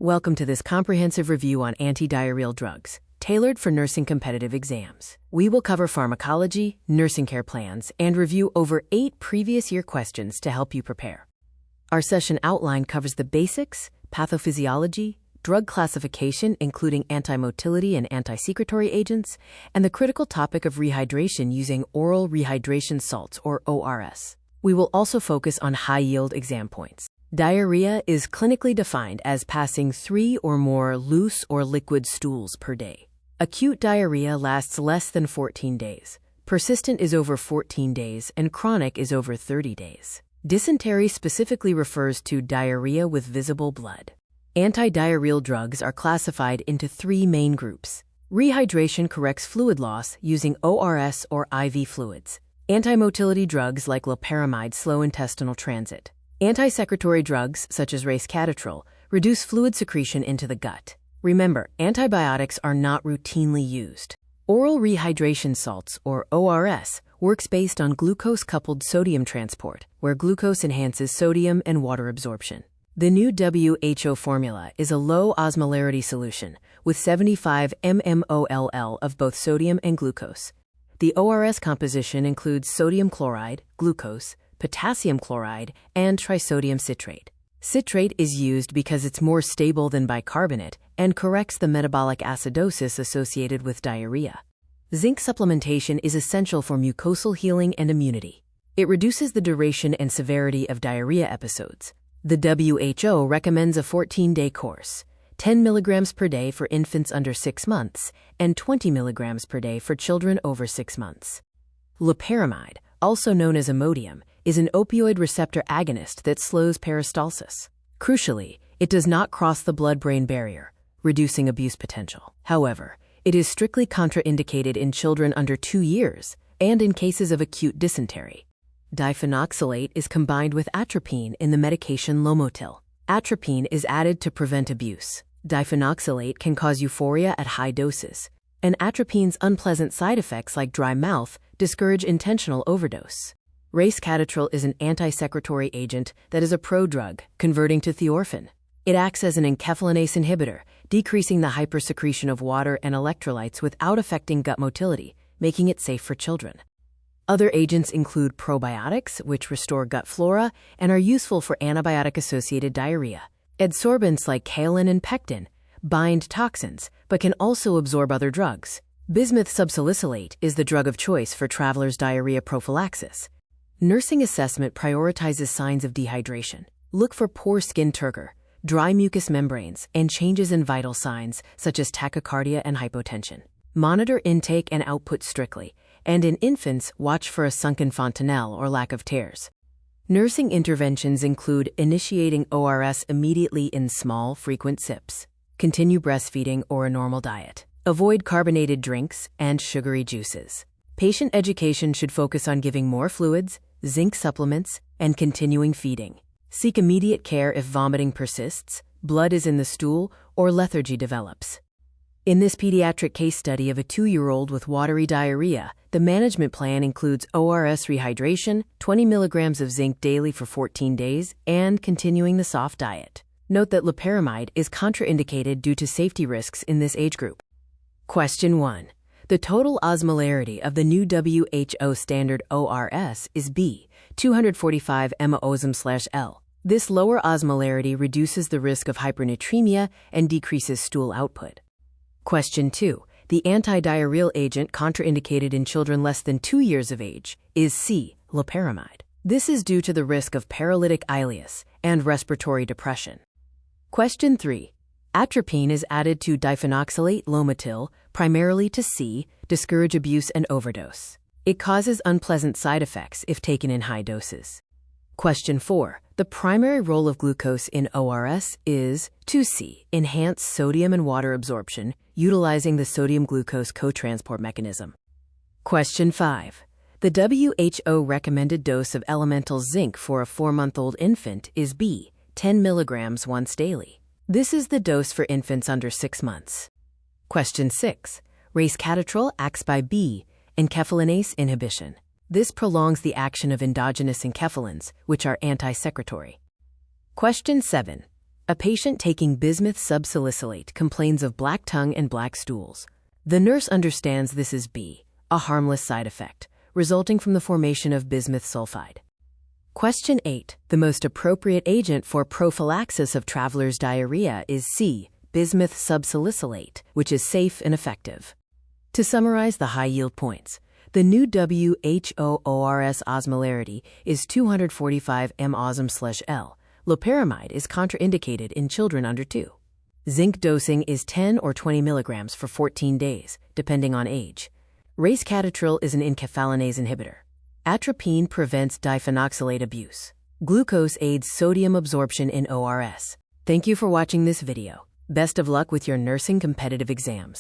Welcome to this comprehensive review on antidiarrheal drugs, tailored for nursing competitive exams. We will cover pharmacology, nursing care plans, and review over 8 previous year questions to help you prepare. Our session outline covers the basics, pathophysiology, drug classification including antimotility and anti-secretory agents, and the critical topic of rehydration using oral rehydration salts or ORS. We will also focus on high-yield exam points. Diarrhea is clinically defined as passing 3 or more loose or liquid stools per day. Acute diarrhea lasts less than 14 days. Persistent is over 14 days, and chronic is over 30 days. Dysentery specifically refers to diarrhea with visible blood. Antidiarrheal drugs are classified into 3 main groups. Rehydration corrects fluid loss using ORS or IV fluids. Antimotility drugs like loperamide slow intestinal transit. Anti-secretory drugs, such as racecatrol, reduce fluid secretion into the gut. Remember, antibiotics are not routinely used. Oral rehydration salts, or ORS, works based on glucose-coupled sodium transport, where glucose enhances sodium and water absorption. The new WHO formula is a low osmolarity solution with 75 mmol of both sodium and glucose. The ORS composition includes sodium chloride, glucose, potassium chloride, and trisodium citrate. Citrate is used because it's more stable than bicarbonate and corrects the metabolic acidosis associated with diarrhea. Zinc supplementation is essential for mucosal healing and immunity. It reduces the duration and severity of diarrhea episodes. The WHO recommends a 14-day course, 10 milligrams per day for infants under 6 months and 20 milligrams per day for children over 6 months. Loperamide, also known as Imodium, is an opioid receptor agonist that slows peristalsis. Crucially, it does not cross the blood-brain barrier, reducing abuse potential. However, it is strictly contraindicated in children under 2 years and in cases of acute dysentery. Diphenoxylate is combined with atropine in the medication Lomotil. Atropine is added to prevent abuse. Diphenoxylate can cause euphoria at high doses, and atropine's unpleasant side effects like dry mouth discourage intentional overdose. Racecatrol is an anti-secretory agent that is a prodrug, converting to thorphin. It acts as an enkephalinase inhibitor, decreasing the hypersecretion of water and electrolytes without affecting gut motility, making it safe for children. Other agents include probiotics, which restore gut flora and are useful for antibiotic-associated diarrhea. Adsorbents like kaolin and pectin bind toxins, but can also absorb other drugs. Bismuth subsalicylate is the drug of choice for travelers' diarrhea prophylaxis. Nursing assessment prioritizes signs of dehydration. Look for poor skin turgor, dry mucous membranes, and changes in vital signs such as tachycardia and hypotension. Monitor intake and output strictly, and in infants, watch for a sunken fontanelle or lack of tears. Nursing interventions include initiating ORS immediately in small, frequent sips. Continue breastfeeding or a normal diet. Avoid carbonated drinks and sugary juices. Patient education should focus on giving more fluids, zinc supplements, and continuing feeding. Seek immediate care if vomiting persists, blood is in the stool, or lethargy develops. In this pediatric case study of a 2-year-old with watery diarrhea, the management plan includes ORS rehydration, 20 milligrams of zinc daily for 14 days, and continuing the soft diet. Note that loperamide is contraindicated due to safety risks in this age group. Question 1. The total osmolarity of the new WHO standard ORS is B, 245 mosm/L. This lower osmolarity reduces the risk of hypernatremia and decreases stool output. Question 2. The antidiarrheal agent contraindicated in children less than 2 years of age is C, loperamide. This is due to the risk of paralytic ileus and respiratory depression. Question 3. Atropine is added to diphenoxylate Lomotil, primarily to discourage abuse and overdose. It causes unpleasant side effects if taken in high doses. Question 4. The primary role of glucose in ORS is to enhance sodium and water absorption, utilizing the sodium-glucose cotransport mechanism. Question 5. The WHO recommended dose of elemental zinc for a 4-month-old infant is B, 10 milligrams once daily. This is the dose for infants under 6 months. Question 6. Racecatrol acts by B, enkephalinase inhibition. This prolongs the action of endogenous enkephalins, which are anti-secretory. Question 7. A patient taking bismuth subsalicylate complains of black tongue and black stools. The nurse understands this is B, a harmless side effect, resulting from the formation of bismuth sulfide. Question 8. The most appropriate agent for prophylaxis of traveler's diarrhea is C, bismuth subsalicylate, which is safe and effective. To summarize the high-yield points, the new WHO-ORS osmolarity is 245 mosm/L. Loperamide is contraindicated in children under 2. Zinc dosing is 10 or 20 milligrams for 14 days, depending on age. Racecatetril is an encaphelinase inhibitor. Atropine prevents diphenoxylate abuse. Glucose aids sodium absorption in ORS. Thank you for watching this video. Best of luck with your nursing competitive exams.